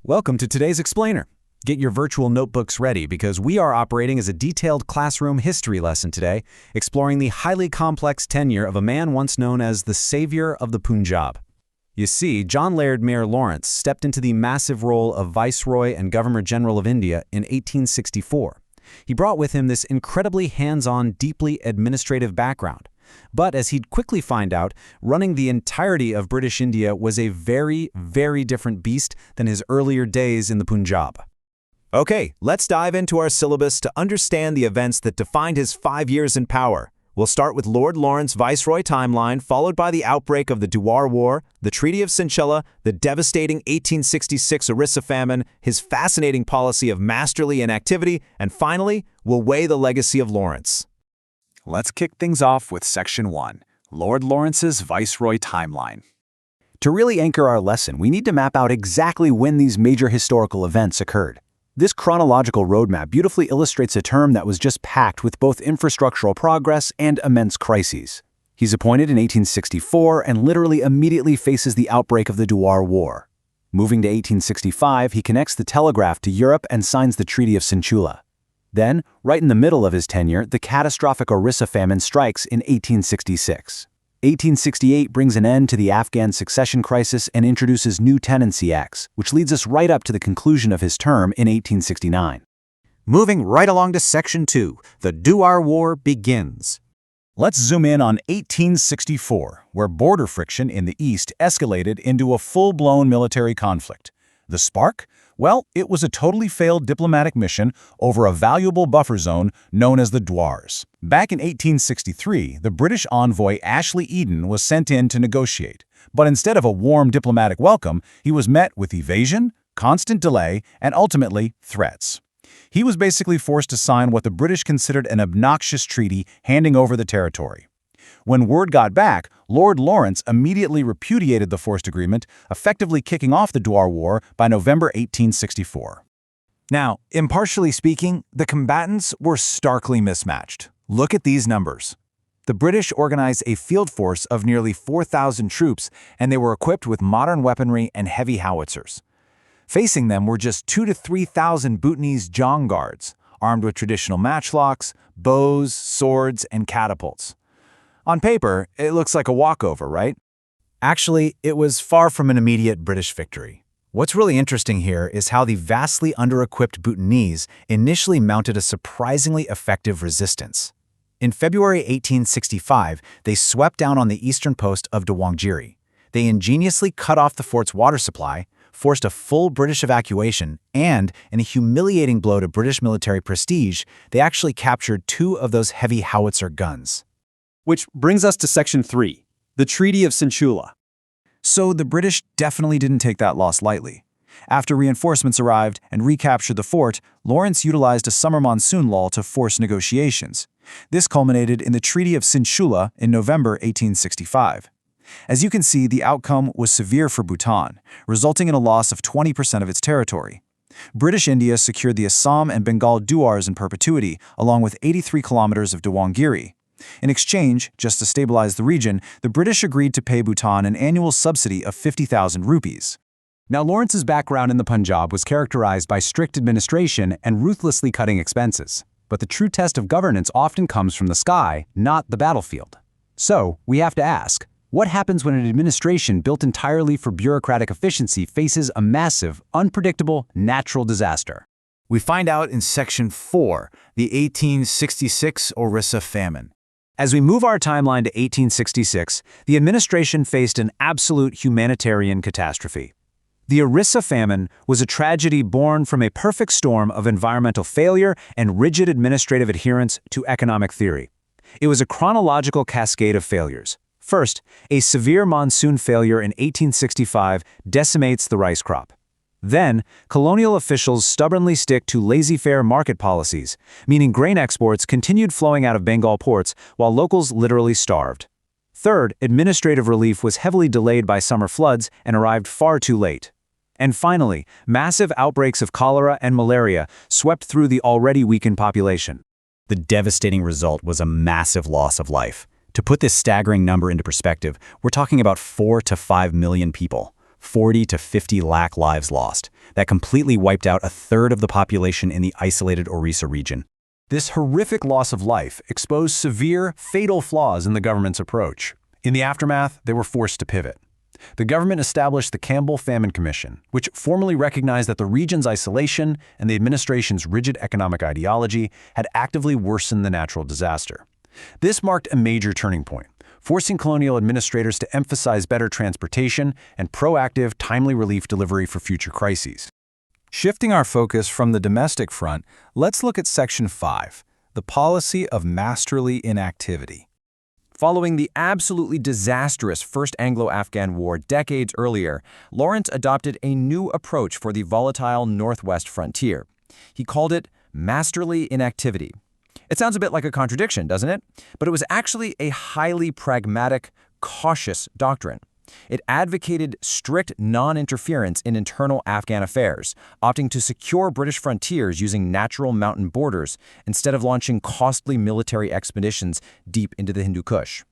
Welcome to today's Explainer. Get your virtual notebooks ready because we are operating as a detailed classroom history lesson today, exploring the highly complex tenure of a man once known as the savior of the Punjab. You see, John Laird Mayor Lawrence stepped into the massive role of Viceroy and Governor-General of India in 1864. He brought with him this incredibly hands-on, deeply administrative background. But as he'd quickly find out, running the entirety of British India was a very, very different beast than his earlier days in the Punjab. Okay, let's dive into our syllabus to understand the events that defined his 5 years in power. We'll start with Lord Lawrence Viceroy timeline, followed by the outbreak of the Duar War, the Treaty of Sinchula, the devastating 1866 Orissa Famine, his fascinating policy of masterly inactivity, and finally, we'll weigh the legacy of Lawrence. Let's kick things off with Section 1, Lord Lawrence's Viceroy timeline. To really anchor our lesson, we need to map out exactly when these major historical events occurred. This chronological roadmap beautifully illustrates a term that was just packed with both infrastructural progress and immense crises. He's appointed in 1864 and literally immediately faces the outbreak of the Duar War. Moving to 1865, he connects the telegraph to Europe and signs the Treaty of Sinchula. Then, right in the middle of his tenure, the catastrophic Orissa Famine strikes in 1866. 1868 brings an end to the Afghan succession crisis and introduces new Tenancy Acts, which leads us right up to the conclusion of his term in 1869. Moving right along to Section 2, the Duar War begins. Let's zoom in on 1864, where border friction in the east escalated into a full-blown military conflict. The spark? Well, it was a totally failed diplomatic mission over a valuable buffer zone known as the Duars. Back in 1863, the British envoy Ashley Eden was sent in to negotiate, but instead of a warm diplomatic welcome, he was met with evasion, constant delay, and ultimately threats. He was basically forced to sign what the British considered an obnoxious treaty handing over the territory. When word got back, Lord Lawrence immediately repudiated the forced agreement, effectively kicking off the Duar War by November 1864. Now, impartially speaking, the combatants were starkly mismatched. Look at these numbers. The British organized a field force of nearly 4,000 troops, and they were equipped with modern weaponry and heavy howitzers. Facing them were just 2,000 to 3,000 Bhutanese Jong guards, armed with traditional matchlocks, bows, swords, and catapults. On paper, it looks like a walkover, right? Actually, it was far from an immediate British victory. What's really interesting here is how the vastly under-equipped Bhutanese initially mounted a surprisingly effective resistance. In February 1865, they swept down on the eastern post of Dawangiri. They ingeniously cut off the fort's water supply, forced a full British evacuation, and, in a humiliating blow to British military prestige, they actually captured 2 of those heavy howitzer guns. Which brings us to Section 3, the Treaty of Sinchula. So the British definitely didn't take that loss lightly. After reinforcements arrived and recaptured the fort, Lawrence utilized a summer monsoon lull to force negotiations. This culminated in the Treaty of Sinchula in November 1865. As you can see, the outcome was severe for Bhutan, resulting in a loss of 20% of its territory. British India secured the Assam and Bengal Duars in perpetuity, along with 83 kilometers of Dawangiri. In exchange, just to stabilize the region, the British agreed to pay Bhutan an annual subsidy of 50,000 rupees. Now, Lawrence's background in the Punjab was characterized by strict administration and ruthlessly cutting expenses. But the true test of governance often comes from the sky, not the battlefield. So, we have to ask, what happens when an administration built entirely for bureaucratic efficiency faces a massive, unpredictable, natural disaster? We find out in Section 4, the 1866 Orissa Famine. As we move our timeline to 1866, the administration faced an absolute humanitarian catastrophe. The Orissa Famine was a tragedy born from a perfect storm of environmental failure and rigid administrative adherence to economic theory. It was a chronological cascade of failures. First, a severe monsoon failure in 1865 decimates the rice crop. Then, colonial officials stubbornly stick to laissez-faire market policies, meaning grain exports continued flowing out of Bengal ports while locals literally starved. Third, administrative relief was heavily delayed by summer floods and arrived far too late. And finally, massive outbreaks of cholera and malaria swept through the already weakened population. The devastating result was a massive loss of life. To put this staggering number into perspective, we're talking about 4 to 5 million people. 40 to 50 lakh lives lost. That completely wiped out a third of the population in the isolated Orissa region. This horrific loss of life exposed severe, fatal flaws in the government's approach. In the aftermath, they were forced to pivot. The government established the Campbell Famine Commission, which formally recognized that the region's isolation and the administration's rigid economic ideology had actively worsened the natural disaster. This marked a major turning point, forcing colonial administrators to emphasize better transportation and proactive, timely relief delivery for future crises. Shifting our focus from the domestic front, let's look at Section 5, the Policy of Masterly Inactivity. Following the absolutely disastrous First Anglo-Afghan War decades earlier, Lawrence adopted a new approach for the volatile northwest frontier. He called it masterly inactivity. It sounds a bit like a contradiction, doesn't it? But it was actually a highly pragmatic, cautious doctrine. It advocated strict non-interference in internal Afghan affairs, opting to secure British frontiers using natural mountain borders instead of launching costly military expeditions deep into the Hindu Kush.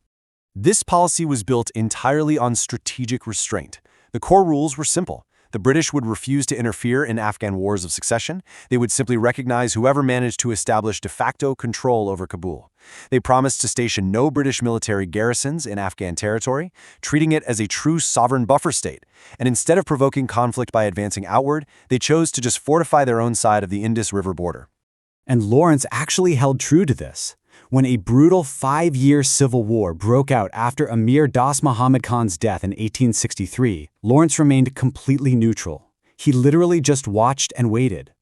This policy was built entirely on strategic restraint. The core rules were simple. The British would refuse to interfere in Afghan wars of succession. They would simply recognize whoever managed to establish de facto control over Kabul. They promised to station no British military garrisons in Afghan territory, treating it as a true sovereign buffer state. And instead of provoking conflict by advancing outward, they chose to just fortify their own side of the Indus River border. And Lawrence actually held true to this. When a brutal 5-year civil war broke out after Amir Das Muhammad Khan's death in 1863, Lawrence remained completely neutral. He literally just watched and waited.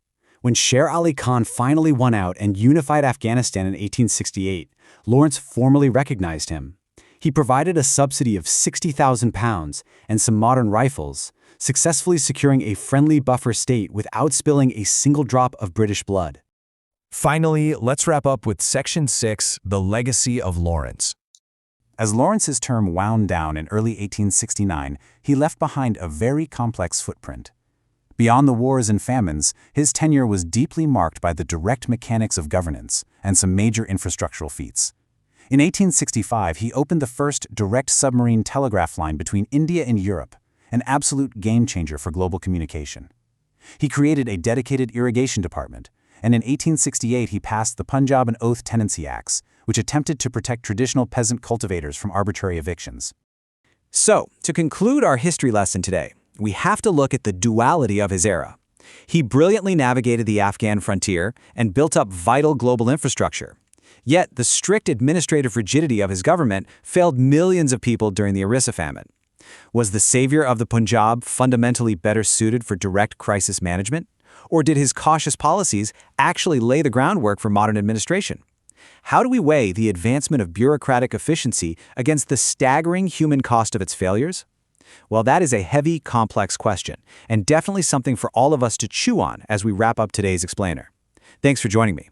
When Sher Ali Khan finally won out and unified Afghanistan in 1868, Lawrence formally recognized him. He provided a subsidy of £60,000 and some modern rifles, successfully securing a friendly buffer state without spilling a single drop of British blood. Finally, let's wrap up with Section 6, the legacy of Lawrence. As Lawrence's term wound down in early 1869, he left behind a very complex footprint. Beyond the wars and famines, his tenure was deeply marked by the direct mechanics of governance and some major infrastructural feats. In 1865, he opened the first direct submarine telegraph line between India and Europe, an absolute game-changer for global communication. He created a dedicated irrigation department, and in 1868 he passed the Punjab and Oudh Tenancy Acts, which attempted to protect traditional peasant cultivators from arbitrary evictions. So, to conclude our history lesson today, we have to look at the duality of his era. He brilliantly navigated the Afghan frontier and built up vital global infrastructure. Yet, the strict administrative rigidity of his government failed millions of people during the Orissa Famine. Was the savior of the Punjab fundamentally better suited for direct crisis management? Or did his cautious policies actually lay the groundwork for modern administration? How do we weigh the advancement of bureaucratic efficiency against the staggering human cost of its failures? Well, that is a heavy, complex question, and definitely something for all of us to chew on as we wrap up today's explainer. Thanks for joining me.